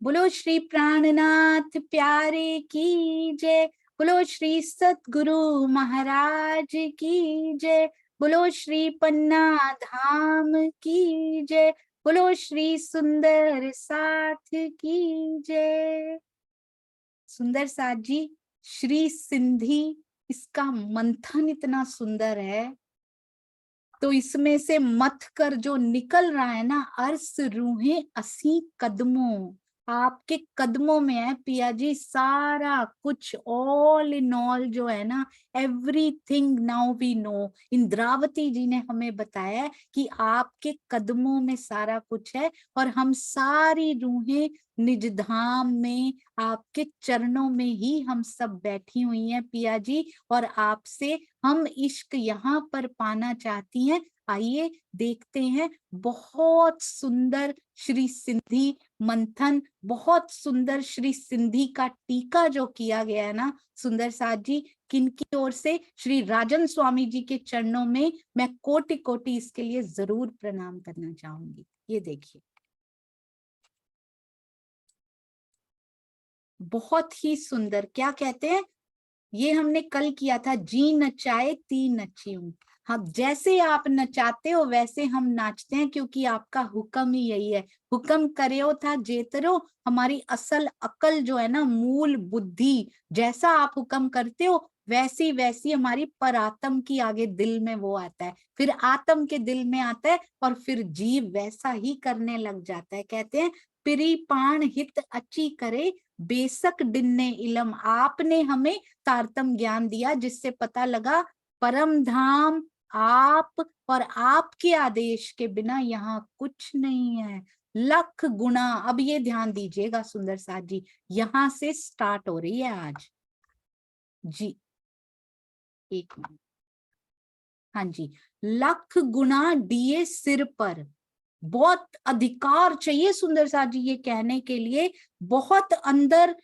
बोलो श्री प्राणनाथ प्यारे की जय। बोलो श्री सतगुरु महाराज की जय। बोलो श्री पन्ना धाम की जय। बोलो श्री सुंदर साथ की जय। सुंदर साथ जी, श्री सिंधी, इसका मंथन इतना सुंदर है, तो इसमें से मथ कर जो निकल रहा है ना, अर्स रूहें असी कदमों, आपके कदमों में है पिया जी सारा कुछ। ऑल इन ऑल जो है ना, everything now we know. Indravati ji ने हमें बताया है कि आपके कदमों में सारा कुछ है, और हम सारी रूहें निज धाम में आपके चरणों में ही हम सब बैठी हुई हैं पिया जी, और आपसे हम इश्क यहाँ पर पाना चाहती हैं। आइए देखते हैं। बहुत सुंदर श्री सिंधी मंथन, बहुत सुंदर श्री सिंधी का टीका जो किया गया है ना सुंदर साथ जी, किनकी ओर से? श्री राजन स्वामी जी के चरणों में मैं कोटि कोटि इसके लिए जरूर प्रणाम करना चाहूंगी। ये देखिए, बहुत ही सुंदर। क्या कहते हैं, ये हमने कल किया था, जी नचाए ती नची हूं। हाँ, जैसे आप नचाते हो वैसे हम नाचते हैं, क्योंकि आपका हुक्म ही यही है। हुक्म करो था जेतरो, हमारी असल अकल जो है ना, मूल बुद्धि, जैसा आप हुक्म करते हो वैसी वैसी हमारी परात्म की आगे दिल में वो आता है, फिर आत्म के दिल में आता है, और फिर जीव वैसा ही करने लग जाता है। कहते हैं पिरी पाण हित अच्छी करे, बेसक डिन्ने इलम। आपने हमें तारतम ज्ञान दिया, जिससे पता लगा परम धाम आप, और आपके आदेश के बिना यहाँ कुछ नहीं है। लख गुना, अब ये ध्यान दीजिएगा सुंदर साथ जी, यहां से स्टार्ट हो रही है आज जी। एक मिनट, हाँ जी। लख गुना दिए सिर पर, बहुत अधिकार चाहिए सुंदर साथ जी ये कहने के लिए। बहुत अंदर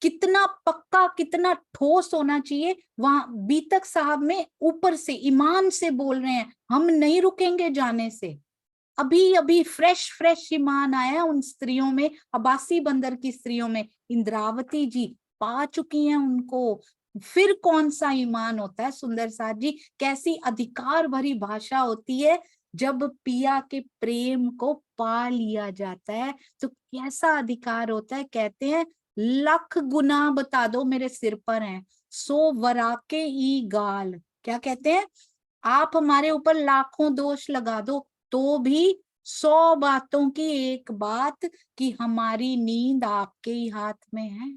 कितना पक्का, कितना ठोस होना चाहिए। वहां बीतक साहब में ऊपर से ईमान से बोल रहे हैं, हम नहीं रुकेंगे जाने से। अभी अभी फ्रेश फ्रेश ईमान आया उन स्त्रियों में, अब्बासी बंदर की स्त्रियों में। इंद्रावती जी पा चुकी हैं उनको, फिर कौन सा ईमान होता है सुंदर साथ जी? कैसी अधिकार भरी भाषा होती है जब पिया के प्रेम को पा लिया जाता है, तो कैसा अधिकार होता है। कहते हैं लख गुना बता दो मेरे सिर पर हैं, सो वराके ई गाल। क्या कहते हैं, आप हमारे ऊपर लाखों दोष लगा दो, तो भी 100 बातों की एक बात, कि हमारी नींद आपके ही हाथ में है।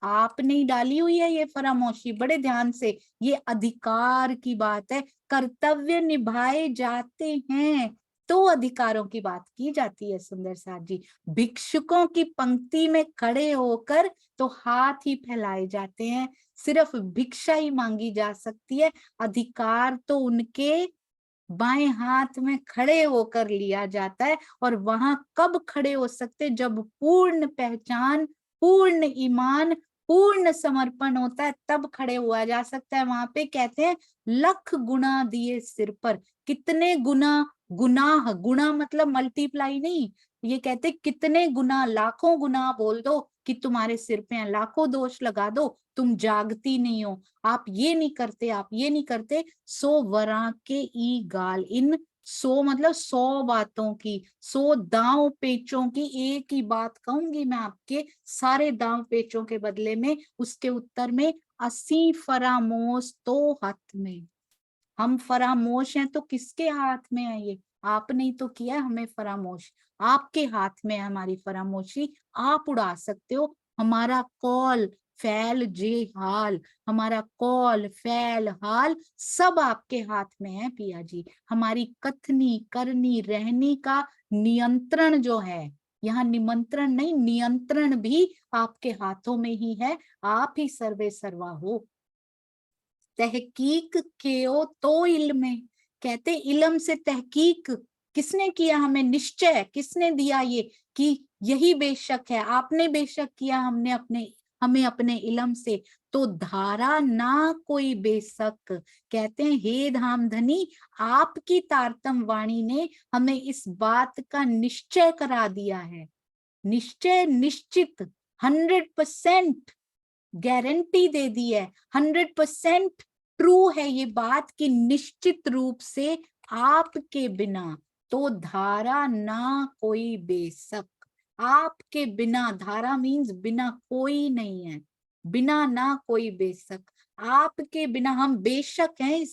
आपने ही डाली हुई है ये फरामोशी। बड़े ध्यान से, ये अधिकार की बात है। कर्तव्य निभाए जाते हैं तो अधिकारों की बात की जाती है सुंदर साथ जी। भिक्षुकों की पंक्ति में खड़े होकर तो हाथ ही फैलाए जाते हैं, सिर्फ भिक्षा ही मांगी जा सकती है। अधिकार तो उनके बाएं हाथ में खड़े होकर लिया जाता है, और वहां कब खड़े हो सकते? जब पूर्ण पहचान, पूर्ण ईमान, पूर्ण समर्पण होता है, तब खड़े हुआ जा सकता है वहां पे। कहते हैं लख गुना दिए सिर पर। कितने गुना? गुनाह, गुना मतलब मल्टीप्लाई नहीं। ये कहते कितने गुना, लाखों गुना बोल दो कि तुम्हारे सिर पे है, लाखों दोष लगा दो, तुम जागती नहीं हो, आप ये नहीं करते, आप ये नहीं करते। सो वरा के ई गाल, इन 100 मतलब 100 बातों की, 100 दांव पेचों की एक ही बात कहूंगी मैं आपके सारे दांव पेचों के बदले में, उसके उत्तर में 80 फरामोश तो हाथ में। हम फरामोश हैं तो किसके हाथ में है ये? आपने ही तो किया हमें फरामोश, आपके हाथ में है हमारी फरामोशी। आप उड़ा सकते हो हमारा कौल फैल जे हाल, हमारा कौल फैल हाल सब आपके हाथ में है पिया जी। हमारी कथनी करनी रहनी का नियंत्रण जो है, यहाँ निमंत्रण नहीं, नियंत्रण भी आपके हाथों में ही है। आप ही सर्वे सर्वा हो। तहकीक केओ तो इल्म है। कहते इल्म से तहकीक किसने किया? हमें निश्चय किसने दिया ये, कि यही बेशक है? आपने बेशक किया हमने अपने, हमें अपने इल्म से। तो धारा ना कोई बेशक। कहते हैं हे धामधनी, आपकी तारतम वाणी ने हमें इस बात का निश्चय करा दिया है। निश्चय निश्चित 100% गारंटी दे दी है, 100% ट्रू है ये बात कि निश्चित रूप से आपके बिना तो धारा ना कोई बेशक। आपके बिना, धारा मीन्स बिना कोई नहीं है, बिना ना कोई बेशक, आपके बिना हम बेशक हैं।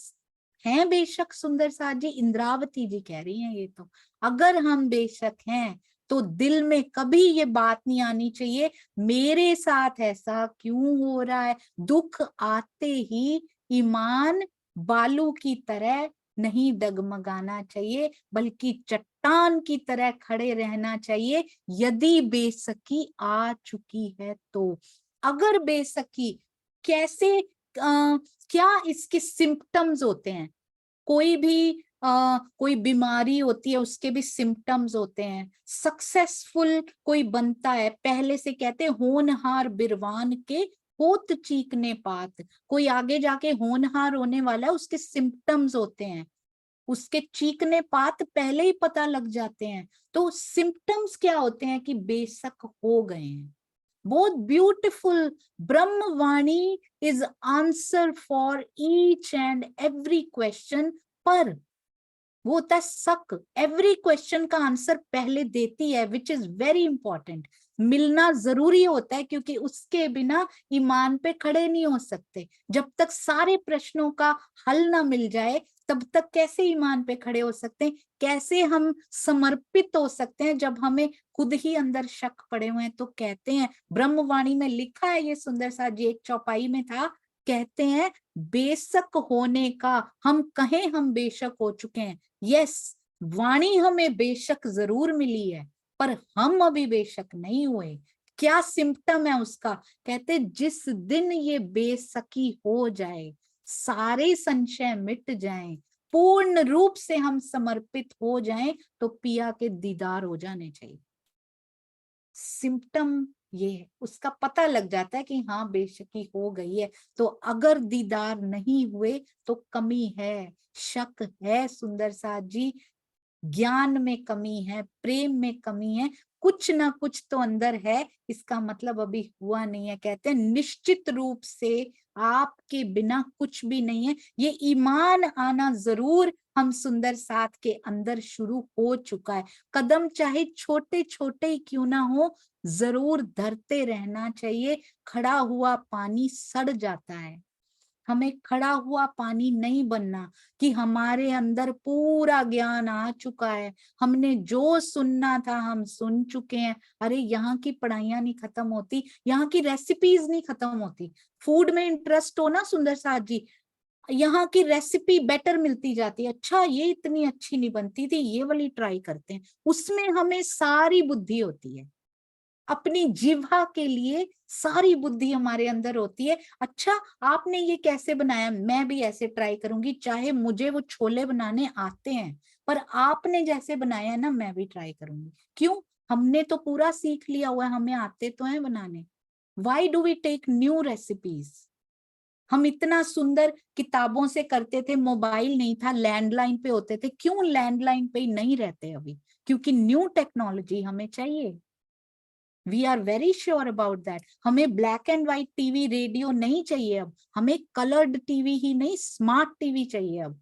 हैं बेशक सुंदर साथ जी, इंद्रावती जी कह रही हैं ये तो। अगर हम बेशक हैं तो दिल में कभी ये बात नहीं आनी चाहिए मेरे साथ ऐसा क्यों हो रहा है। दुख आते ही ईमान बालू की तरह नहीं डगमगाना चाहिए, बल्कि चट्टान की तरह खड़े रहना चाहिए यदि बेसकी आ चुकी है तो। अगर बेसकी कैसे, क्या इसके सिम्पटम्स होते हैं, कोई भी कोई बीमारी होती है उसके भी सिम्पटम्स होते हैं। सक्सेसफुल कोई बनता है, पहले से कहते हैं होनहार बिरवान के होत चीकने पात, कोई आगे जाके होनहार होने वाला है उसके सिम्पटम्स होते हैं, उसके चीकने पात पहले ही पता लग जाते हैं। तो सिम्पटम्स क्या होते हैं कि बेशक हो गए हैं। बहुत beautiful Brahmavani is answer for each and every question, पर वो होता है शक, एवरी क्वेश्चन का आंसर पहले देती है, विच इज वेरी इंपॉर्टेंट। मिलना जरूरी होता है क्योंकि उसके बिना ईमान पे खड़े नहीं हो सकते। जब तक सारे प्रश्नों का हल ना मिल जाए तब तक कैसे ईमान पे खड़े हो सकते हैं, कैसे हम समर्पित हो सकते हैं जब हमें खुद ही अंदर शक पड़े हुए हैं। तो कहते हैं, ब्रह्मवाणी में लिखा है, ये सुंदर सा जी एक चौपाई में था, कहते हैं बेशक होने का, हम कहें हम बेशक हो चुके हैं। यस, वाणी हमें बेशक जरूर मिली है पर हम अभी बेशक नहीं हुए। क्या सिम्पटम है उसका, कहते जिस दिन ये बेसकी हो जाए, सारे संशय मिट जाएं, पूर्ण रूप से हम समर्पित हो जाएं, तो पिया के दीदार हो जाने चाहिए। सिम्पटम ये है, उसका पता लग जाता है कि हाँ बेशकी हो गई है। तो अगर दीदार नहीं हुए तो कमी है, शक है सुंदर साथ जी, ज्ञान में कमी है, प्रेम में कमी है, कुछ ना कुछ तो अंदर है, इसका मतलब अभी हुआ नहीं है। कहते हैं निश्चित रूप से आपके बिना कुछ भी नहीं है। ये ईमान आना जरूर हम सुंदर साथ के अंदर शुरू हो चुका है। कदम चाहे छोटे छोटे ही क्यों ना हो, जरूर धरते रहना चाहिए। खड़ा हुआ पानी सड़ जाता है, हमें खड़ा हुआ पानी नहीं बनना कि हमारे अंदर पूरा ज्ञान आ चुका है, हमने जो सुनना था हम सुन चुके हैं। अरे यहाँ की पढ़ाइयाँ नहीं खत्म होती, यहाँ की रेसिपीज नहीं खत्म होती। फूड में इंटरेस्ट हो ना सुंदर साथ जी, यहाँ की रेसिपी बेटर मिलती जाती है, अच्छा ये इतनी अच्छी नहीं बनती थी, ये वाली ट्राई करते हैं। उसमें हमें सारी बुद्धि होती है, अपनी जिह्वा के लिए सारी बुद्धि हमारे अंदर होती है। अच्छा आपने ये कैसे बनाया, मैं भी ऐसे ट्राई करूंगी, चाहे मुझे वो छोले बनाने आते हैं पर आपने जैसे बनाया ना मैं भी ट्राई करूंगी। क्यों, हमने तो पूरा सीख लिया हुआ है, हमें आते तो हैं बनाने। Why do we take new recipes. हम इतना सुंदर किताबों से करते थे, मोबाइल नहीं था, लैंडलाइन पे होते थे, क्यों लैंडलाइन पे ही नहीं रहते अभी, क्योंकि न्यू टेक्नोलॉजी हमें चाहिए। We are very sure about that. हमें black and white TV radio नहीं चाहिए अब, हमें कलर्ड टीवी ही नहीं स्मार्ट टीवी चाहिए अब।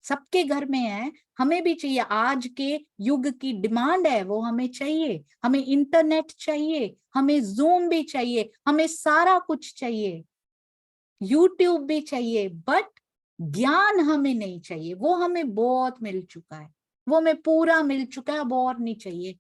सबके घर में है, हमें भी चाहिए, आज के युग की डिमांड है वो हमें चाहिए। हमें इंटरनेट चाहिए, हमें जूम भी चाहिए, हमें सारा कुछ चाहिए, यूट्यूब भी चाहिए, बट ज्ञान हमें नहीं चाहिए। वो हमें बहुत मिल चुका है, वो हमें पूरा मिल चुका है, अब और नहीं चाहिए।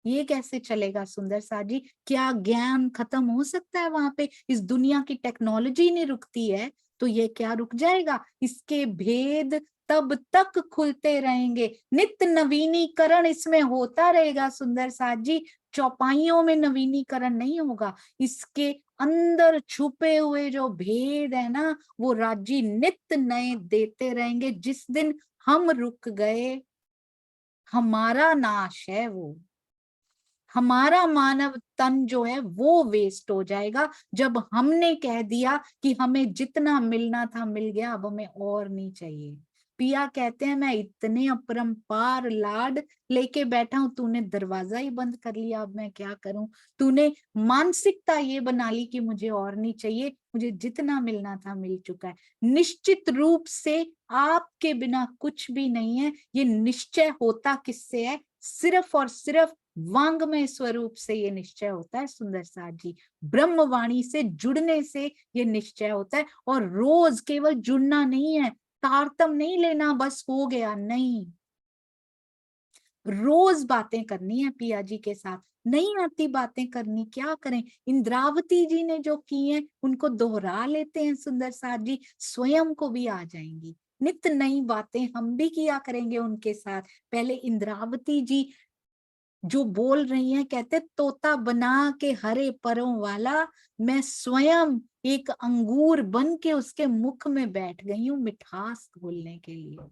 ये कैसे चलेगा सुंदर सा जी, क्या ज्ञान खत्म हो सकता है वहां पे। इस दुनिया की टेक्नोलॉजी नहीं रुकती है तो ये क्या रुक जाएगा, इसके भेद तब तक खुलते रहेंगे, नित्य नवीनीकरण इसमें होता रहेगा सुंदर साथ जी। चौपाइयों में नवीनीकरण नहीं होगा, इसके अंदर छुपे हुए जो भेद है ना वो राजी नित्य नए देते रहेंगे। जिस दिन हम रुक गए हमारा नाश है, वो हमारा मानव तन जो है वो वेस्ट हो जाएगा। जब हमने कह दिया कि हमें जितना मिलना था मिल गया, अब हमें और नहीं चाहिए। पिया कहते हैं मैं इतने अपरंपार लाड लेके बैठा हूं, तूने दरवाजा ही बंद कर लिया, अब मैं क्या करूं। तूने मानसिकता ये बना ली कि मुझे और नहीं चाहिए, मुझे जितना मिलना था मिल चुका है। निश्चित रूप से आपके बिना कुछ भी नहीं है। ये निश्चय होता किससे है? सिर्फ और सिर्फ वांगमय स्वरूप से ये निश्चय होता है सुंदर साथ जी। ब्रह्मवाणी से जुड़ने से ये निश्चय होता है। और रोज केवल जुड़ना नहीं है, तारतम नहीं लेना बस हो गया, नहीं, रोज बातें करनी है पिया जी के साथ। नहीं आती बातें करनी, क्या करें। इंद्रावती जी ने जो की है उनको दोहरा लेते हैं सुंदर साथ जी, स्वयं को भी आ जाएंगी नित्य नई बातें, हम भी किया करेंगे उनके साथ। पहले इंद्रावती जी जो बोल रही हैं, कहते तोता बना के हरे परों वाला, मैं स्वयं एक अंगूर बन के उसके मुख में बैठ गई हूँ मिठास घोलने के लिए।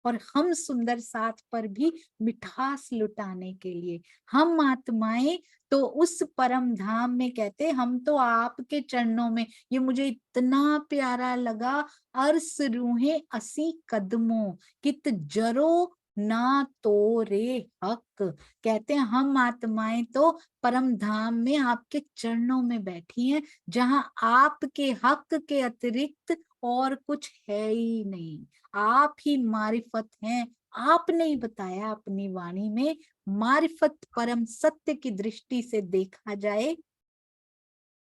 और हम सुंदर साथ पर भी मिठास लुटाने के लिए, हम आत्माएं तो उस परम धाम में, कहते हम तो आपके चरणों में। ये मुझे इतना प्यारा लगा, अर्स रूहे असी कदमों कित जरो ना तोरे हक। कहते हैं हम आत्माएं तो परम धाम में आपके चरणों में बैठी हैं, जहां आपके हक के अतिरिक्त और कुछ है ही नहीं। आप ही मारिफत हैं। आपने ही बताया अपनी वाणी में, मारिफत परम सत्य की दृष्टि से देखा जाए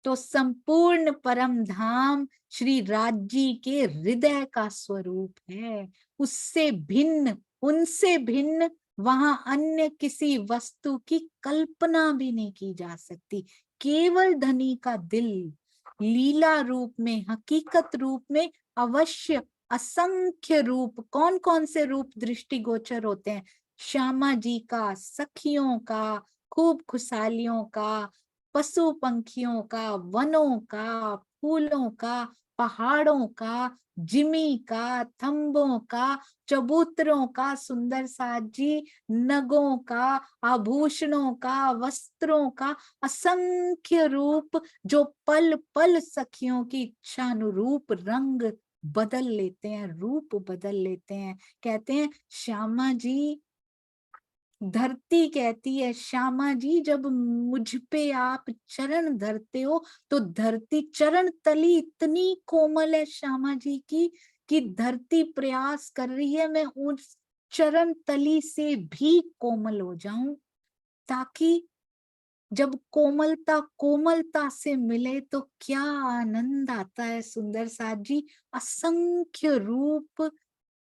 तो संपूर्ण परम धाम श्री राज्य के हृदय का स्वरूप है। उससे भिन्न, उनसे भिन्न वहां अन्य किसी वस्तु की कल्पना भी नहीं की जा सकती। केवल धनी का दिल लीला रूप में, हकीकत रूप में अवश्य असंख्य रूप, कौन कौन से रूप दृष्टिगोचर होते हैं? श्यामा जी का, सखियों का, खूब खुशहालियों का, पशु पंखियों का, वनों का, फूलों का, पहाड़ों का, जिमी का, थंबों का, चबूतरों का, सुंदर साथ जी, नगों का, आभूषणों का, वस्त्रों का, असंख्य रूप जो पल पल सखियों की इच्छा अनुरूप रंग बदल लेते हैं, रूप बदल लेते हैं। कहते हैं श्यामा जी, धरती कहती है श्यामा जी जब मुझ पे आप चरण धरते हो तो धरती, चरण तली इतनी कोमल है श्यामा जी की कि धरती प्रयास कर रही है मैं उस चरण तली से भी कोमल हो जाऊं, ताकि जब कोमलता कोमलता से मिले तो क्या आनंद आता है सुंदर साथ जी। असंख्य रूप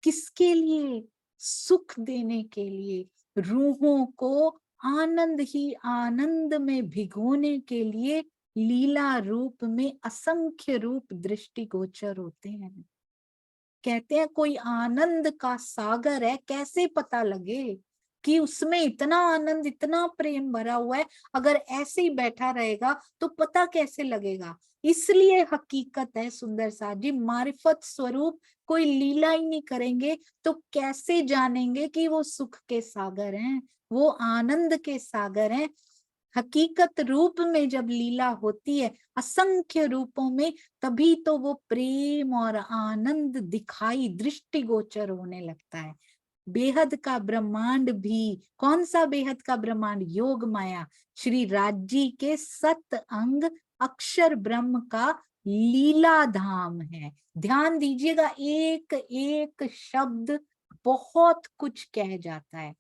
किसके लिए? सुख देने के लिए, रूहों को आनंद ही आनंद में भिगोने के लिए लीला रूप में असंख्य रूप दृष्टिगोचर होते हैं। कहते हैं कोई आनंद का सागर है, कैसे पता लगे कि उसमें इतना आनंद, इतना प्रेम भरा हुआ है? अगर ऐसे ही बैठा रहेगा तो पता कैसे लगेगा? इसलिए हकीकत है सुंदर साथ जी, मारिफत स्वरूप कोई लीला ही नहीं करेंगे तो कैसे जानेंगे कि वो सुख के सागर हैं, वो आनंद के सागर हैं। हकीकत रूप में जब लीला होती है असंख्य रूपों में, तभी तो वो प्रेम और आनंद दिखाई दृष्टिगोचर होने लगता है। बेहद का ब्रह्मांड भी, कौन सा बेहद का ब्रह्मांड? योग माया श्री राज्य के 7 अंग अक्षर ब्रह्म का लीला धाम है। ध्यान दीजिएगा, एक एक शब्द बहुत कुछ कह जाता है।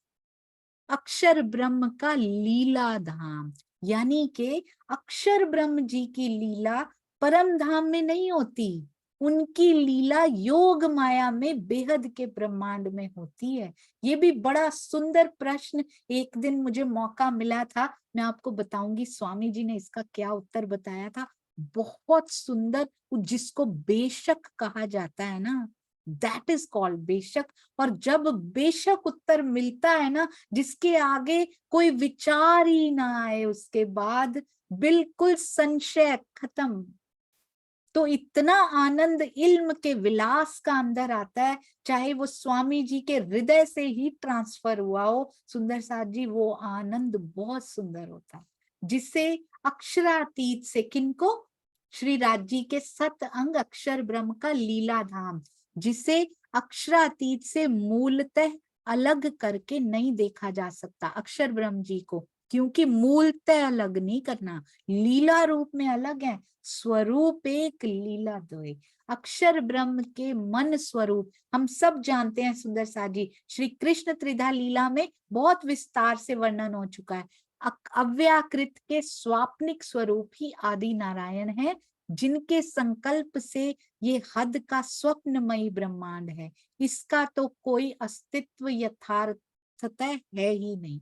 अक्षर ब्रह्म का लीला धाम, यानी कि अक्षर ब्रह्म जी की लीला परम धाम में नहीं होती, उनकी लीला योग माया में बेहद के ब्रह्मांड में होती है। ये भी बड़ा सुंदर प्रश्न एक दिन मुझे मौका मिला था, मैं आपको बताऊंगी स्वामी जी ने इसका क्या उत्तर बताया था। बहुत सुंदर, जिसको बेशक कहा जाता है ना, दैट इज कॉल्ड बेशक। और जब बेशक उत्तर मिलता है ना, जिसके आगे कोई विचार ही ना आए, उसके बाद बिल्कुल संशय खत्म, तो इतना आनंद इल्म के विलास का अंदर आता है, चाहे वो स्वामी जी के हृदय से ही ट्रांसफर हुआ हो सुंदर साथ जी, वो आनंद बहुत सुंदर होता है, जिसे अक्षरातीत से, किनको? श्री राज्य के 7 अंग अक्षर ब्रह्म का लीला धाम, जिसे अक्षरातीत से मूलतः अलग करके नहीं देखा जा सकता अक्षर ब्रह्म जी को, क्योंकि मूलतः अलग नहीं करना, लीला रूप में अलग है, स्वरूप एक लीला द्वय। अक्षर ब्रह्म के मन स्वरूप हम सब जानते हैं सुंदर साथ जी, श्री कृष्ण त्रिधा लीला में बहुत विस्तार से वर्णन हो चुका है। अव्याकृत के स्वाप्निक स्वरूप ही आदि नारायण है, जिनके संकल्प से ये हद का स्वप्नमयी ब्रह्मांड है। इसका तो कोई अस्तित्व यथार्थतः है ही नहीं,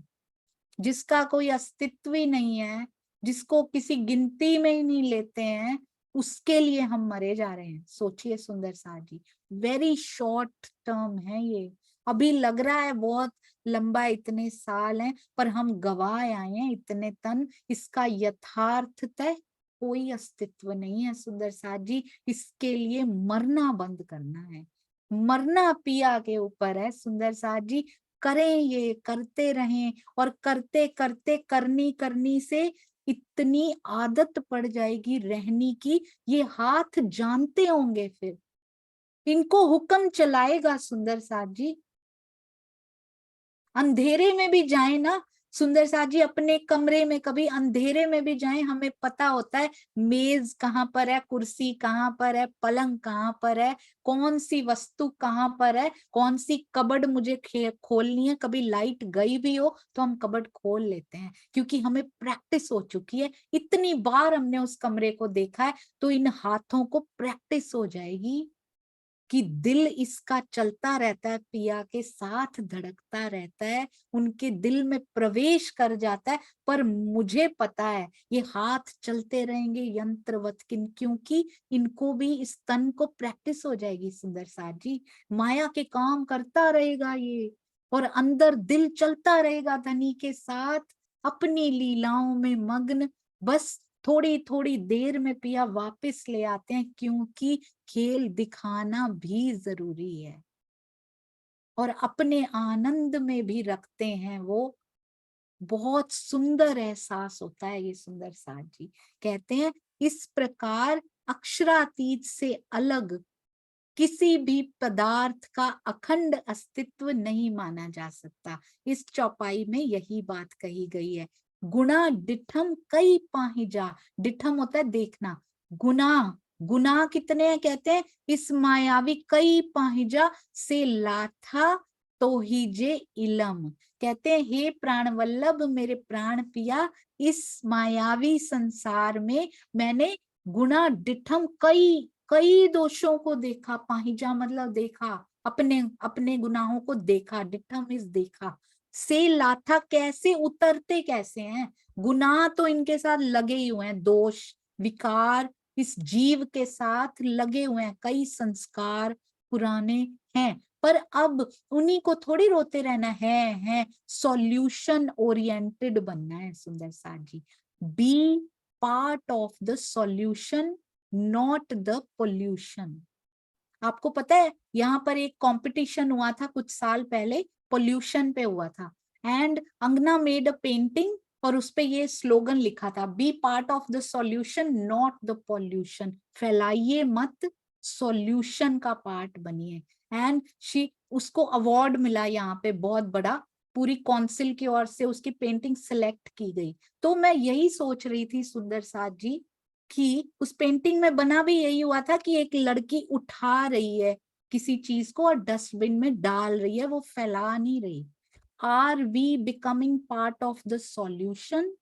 जिसका कोई अस्तित्व ही नहीं है, जिसको किसी गिनती में ही नहीं लेते हैं, उसके लिए हम मरे जा रहे हैं। सोचिए सुंदर साथ जी, वेरी शॉर्ट टर्म है ये। अभी लग रहा है बहुत लंबा, इतने साल हैं, पर हम गवाह आए हैं इतने तन, इसका यथार्थतः कोई अस्तित्व नहीं है सुंदर साथ जी। इसके लिए मरना बंद करना है, मरना पिया के ऊपर है सुंदर साथ जी। करें, ये करते रहें, और करते करते करनी करनी से इतनी आदत पड़ जाएगी रहने की, ये हाथ जानते होंगे, फिर इनको हुक्म चलाएगा सुंदर साथ जी। अंधेरे में भी जाए ना सुंदर साथ जी, अपने कमरे में कभी अंधेरे में भी जाएं, हमें पता होता है मेज कहाँ पर है, कुर्सी कहाँ पर है, पलंग कहाँ पर है, कौन सी वस्तु कहाँ पर है, कौन सी कबर्ड मुझे खोलनी है। कभी लाइट गई भी हो तो हम कबर्ड खोल लेते हैं, क्योंकि हमें प्रैक्टिस हो चुकी है, इतनी बार हमने उस कमरे को देखा है। तो इन हाथों को प्रैक्टिस हो जाएगी कि दिल इसका चलता रहता है, पिया के साथ धड़कता रहता है, उनके दिल में प्रवेश कर जाता है। पर मुझे पता है ये हाथ चलते रहेंगे यंत्रवत, क्योंकि इनको भी इस तन को प्रैक्टिस हो जाएगी सुंदर साथ जी। माया के काम करता रहेगा ये, और अंदर दिल चलता रहेगा धनी के साथ, अपनी लीलाओं में मग्न। बस थोड़ी थोड़ी देर में पिया वापस ले आते हैं, क्योंकि खेल दिखाना भी जरूरी है, और अपने आनंद में भी रखते हैं वो। बहुत सुंदर एहसास होता है ये सुंदर साथ जी। कहते हैं इस प्रकार अक्षरातीत से अलग किसी भी पदार्थ का अखंड अस्तित्व नहीं माना जा सकता। इस चौपाई में यही बात कही गई है। गुणा डिठम कई पाहिजा, डिठम होता है देखना, गुना गुना कितने हैं कहते हैं, इस मायावी कई पाहिजा से लाथा तो ही जे इलम। कहते हैं हे प्राण वल्लभ, मेरे प्राण पिया, इस मायावी संसार में मैंने गुणा डिठम कई कई दोषों को देखा, पाहिजा मतलब देखा, अपने अपने गुनाहों को देखा, डिठम इस देखा, से लाथा कैसे उतरते कैसे हैं। गुनाह तो इनके साथ लगे ही हुए हैं, दोष विकार इस जीव के साथ लगे हुए हैं, कई संस्कार पुराने हैं, पर अब उन्हीं को थोड़ी रोते रहना है सॉल्यूशन ओरिएंटेड बनना है सुंदर साथ जी। Be part of the solution, not the pollution. आपको पता है यहाँ पर एक कंपटीशन हुआ था कुछ साल पहले, पोल्यूशन पे हुआ था, एंड अंगना मेड अ पेंटिंग और उसपे ये स्लोगन लिखा था, be part of the solution not the pollution. फैलाइए मत, सॉल्यूशन का पार्ट बनिए। एंड शी उसको अवार्ड मिला यहाँ पे बहुत बड़ा, पूरी काउंसिल की ओर से उसकी पेंटिंग सिलेक्ट की गई। तो मैं यही सोच रही थी सुंदर साथ जी कि उस पेंटिंग में बना भी यही हुआ था कि एक लड़की उठा रही है किसी चीज को और डस्टबिन में डाल रही है, वो फैला नहीं रही। Are we becoming part of the solution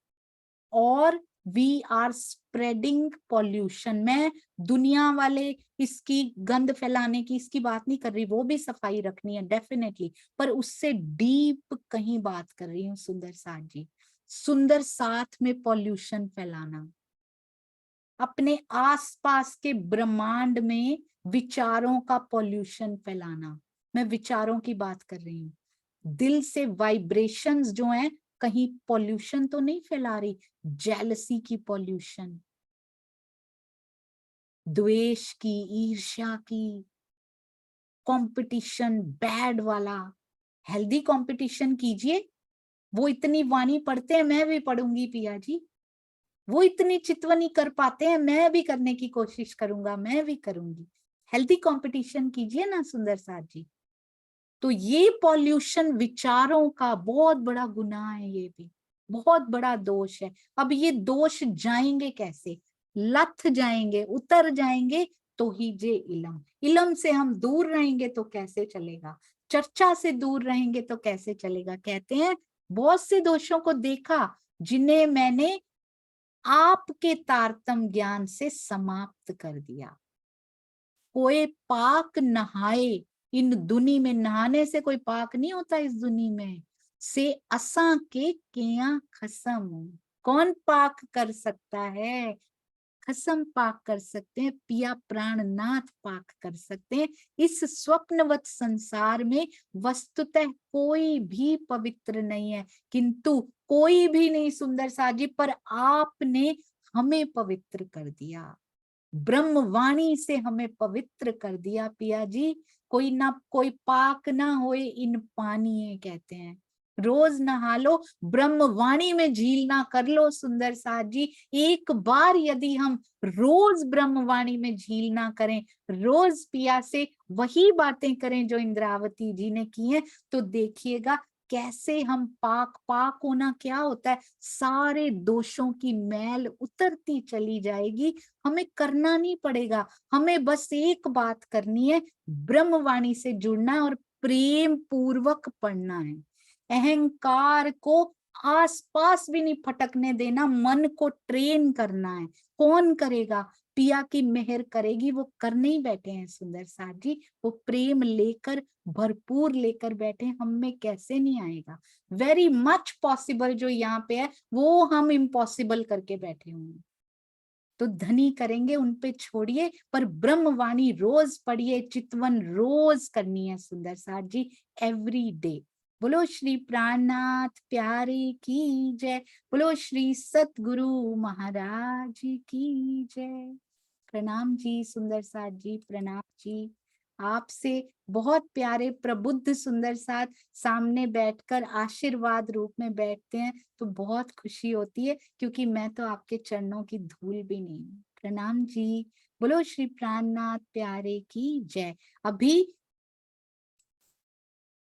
और वी आर स्प्रेडिंग पॉल्यूशन। मैं दुनिया वाले इसकी गंद फैलाने की इसकी बात नहीं कर रही, वो भी सफाई रखनी है डेफिनेटली, पर उससे डीप कहीं बात कर रही हूँ सुंदर साथ जी। सुंदर साथ में पॉल्यूशन फैलाना, अपने आसपास के ब्रह्मांड में विचारों का पॉल्यूशन फैलाना, मैं विचारों की बात कर रही हूँ। दिल से वाइब्रेशंस जो हैं, कहीं पॉल्यूशन तो नहीं फैला रही, जेलसी की पॉल्यूशन, द्वेष की, ईर्ष्या की, कंपटीशन बैड वाला। हेल्दी कंपटीशन कीजिए, वो इतनी वाणी पढ़ते हैं, मैं भी पढ़ूंगी पिया जी, वो इतनी चितवनी कर पाते हैं, मैं भी करने की कोशिश करूंगा, मैं भी करूंगी। हेल्थी कंपटीशन कीजिए ना सुंदर साथ जी। तो ये पॉल्यूशन विचारों का बहुत बड़ा गुनाह है, ये भी बहुत बड़ा दोष है। अब ये दोष जाएंगे कैसे? लथ जाएंगे, उतर जाएंगे तो ही जे इलम। इलम से हम दूर रहेंगे तो कैसे चलेगा? चर्चा से दूर रहेंगे तो कैसे चलेगा? कहते हैं बहुत से दोषों को देखा जिन्हें मैंने आपके तारतम ज्ञान से समाप्त कर दिया। कोई पाक नहाए, इन दुनी में नहाने से कोई पाक नहीं होता। इस दुनी में से असा के किया खसम, कौन पाक कर सकता है? खसम पाक कर सकते हैं, पिया प्राणनाथ पाक कर सकते हैं। इस स्वप्नवत संसार में वस्तुतः कोई भी पवित्र नहीं है, किंतु कोई भी नहीं सुंदर साजी, पर आपने हमें पवित्र कर दिया। ब्रह्मवाणी से हमें पवित्र कर दिया पिया जी। कोई ना कोई पाक ना होए इन पानी, कहते हैं रोज नहा लो, ब्रह्मवाणी में झील ना कर लो सुंदर साथ जी। एक बार यदि हम रोज ब्रह्मवाणी में झील ना करें, रोज पिया से वही बातें करें जो इंद्रावती जी ने की हैं, तो देखिएगा कैसे हम पाक। पाक होना क्या होता है? सारे दोषों की मैल उतरती चली जाएगी। हमें करना नहीं पड़ेगा, हमें बस एक बात करनी है, ब्रह्मवाणी से जुड़ना है और प्रेम पूर्वक पढ़ना है। अहंकार को आसपास भी नहीं फटकने देना, मन को ट्रेन करना है। कौन करेगा? पिया की मेहर करेगी, वो करने ही बैठे हैं सुंदर साथ जी। वो प्रेम लेकर भरपूर लेकर बैठे, हम में कैसे नहीं आएगा? वेरी मच पॉसिबल जो यहाँ पे है वो हम इम्पॉसिबल करके बैठे हुए। तो धनी करेंगे उन पे छोड़िए, पर ब्रह्मवाणी रोज पढ़िए, चितवन रोज करनी है सुंदर साथ जी, एवरी डे। बोलो श्री प्राणनाथ प्यारे की जय, बोलो श्री सतगुरु महाराज की जय। प्रणाम जी सुंदर साथ जी, प्रणाम जी। आपसे बहुत प्यारे प्रबुद्ध सुंदर साथ सामने बैठकर आशीर्वाद रूप में बैठते हैं तो बहुत खुशी होती है, क्योंकि मैं तो आपके चरणों की धूल भी नहीं हूँ। प्रणाम जी। बोलो श्री प्राणनाथ प्यारे की जय। अभी